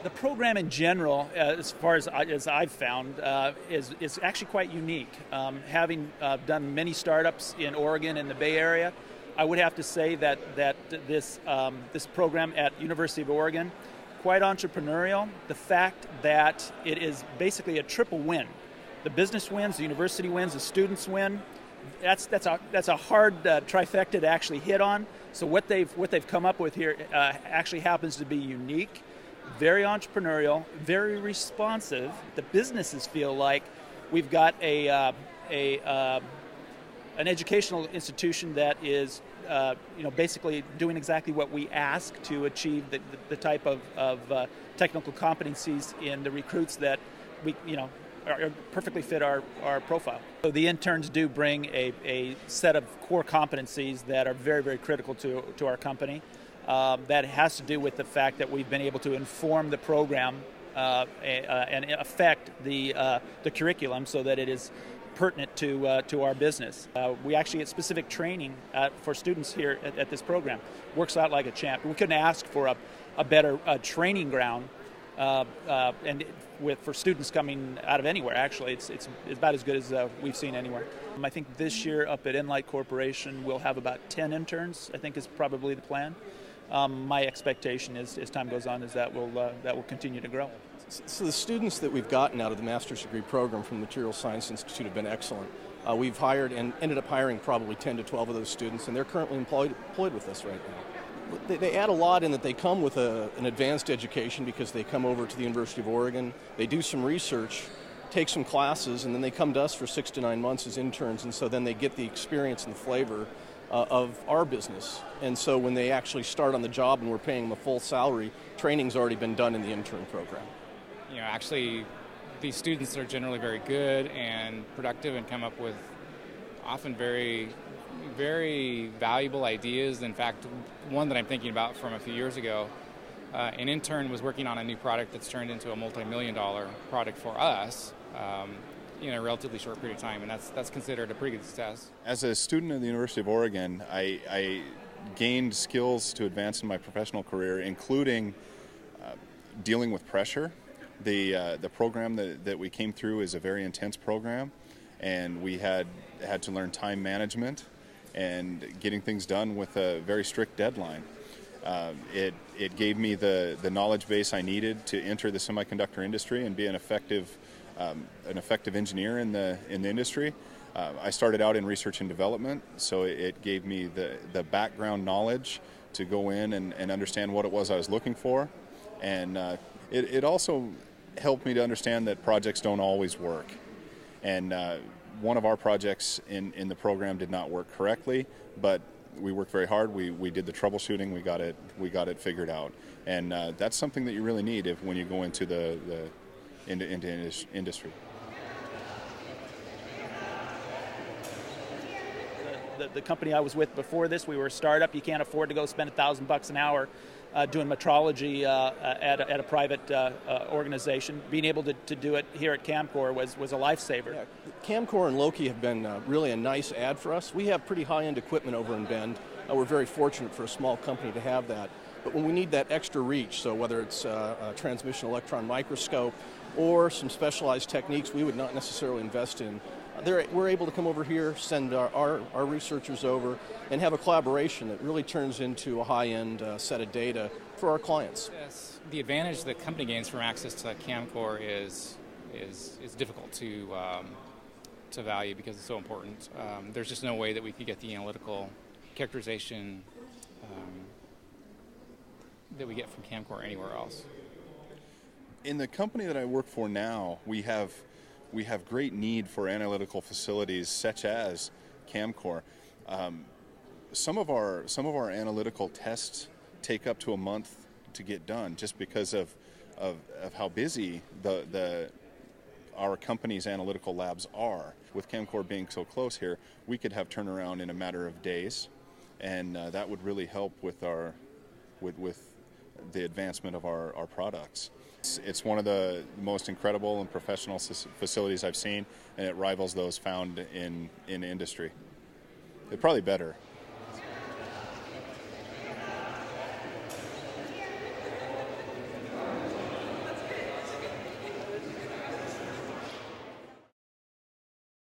The program in general, as far as I've found, is actually quite unique. Having done many startups in Oregon and the Bay Area, I would have to say that this program at University of Oregon, quite entrepreneurial. The fact that it is basically a triple win. The business wins, the university wins, the students win. That's a hard trifecta to actually hit on. So what they've come up with here actually happens to be unique, very entrepreneurial, very responsive. The businesses feel like we've got an educational institution that is basically doing exactly what we ask to achieve the type of technical competencies in the recruits that we are perfectly fit our profile. So the interns do bring a set of core competencies that are very, very critical to our company. That has to do with the fact that we've been able to inform the program and affect the curriculum so that it is pertinent to our business. We actually get specific training for students here at this program. Works out like a champ. We couldn't ask for a better training ground. For students coming out of anywhere, actually, it's about as good as we've seen anywhere. I think this year up at nLight Corporation we'll have about 10 interns. I think is probably the plan. My expectation is, as time goes on, is that will continue to grow. So the students that we've gotten out of the master's degree program from the Material Science Institute have been excellent. We've hired and ended up hiring probably 10 to 12 of those students, and they're currently employed with us right now. They add a lot in that they come with an advanced education because they come over to the University of Oregon, they do some research, take some classes, and then they come to us for 6 to 9 months as interns, and so then they get the experience and the flavor of our business. And so when they actually start on the job and we're paying them a full salary, training's already been done in the intern program. Actually, these students are generally very good and productive and come up with often very, very valuable ideas. In fact, one that I'm thinking about from a few years ago, an intern was working on a new product that's turned into a multi-million-dollar product for us in a relatively short period of time, and that's considered a pretty good success. As a student at the University of Oregon, I gained skills to advance in my professional career, including dealing with pressure. The program that we came through is a very intense program, and we had to learn time management and getting things done with a very strict deadline. It gave me the knowledge base I needed to enter the semiconductor industry and be an effective engineer in the industry. I started out in research and development, so it gave me the background knowledge to go in and understand what it was I was looking for, and it also helped me to understand that projects don't always work. And one of our projects in the program did not work correctly, but we worked very hard. We did the troubleshooting. We got it figured out, and that's something that you really need when you go into into industry. The company I was with before this, we were a startup. You can't afford to go spend $1,000 an hour doing metrology at a private organization. Being able to do it here at CAMCOR was a lifesaver. Yeah, CAMCOR and Loki have been really a nice add for us. We have pretty high-end equipment over in Bend. We're very fortunate for a small company to have that. But when we need that extra reach, so whether it's a transmission electron microscope or some specialized techniques we would not necessarily invest in, we're able to come over here, send our researchers over, and have a collaboration that really turns into a high-end set of data for our clients. Yes. The advantage the company gains from access to CAMCOR is difficult to value because it's so important. There's just no way that we could get the analytical characterization that we get from CAMCOR anywhere else. In the company that I work for now, we have great need for analytical facilities such as CAMCOR. Some of our analytical tests take up to a month to get done just because of how busy our company's analytical labs are. With CAMCOR being so close here, we could have turnaround in a matter of days, and that would really help with the advancement of our products. It's one of the most incredible and professional facilities I've seen, and it rivals those found in industry. They're probably better.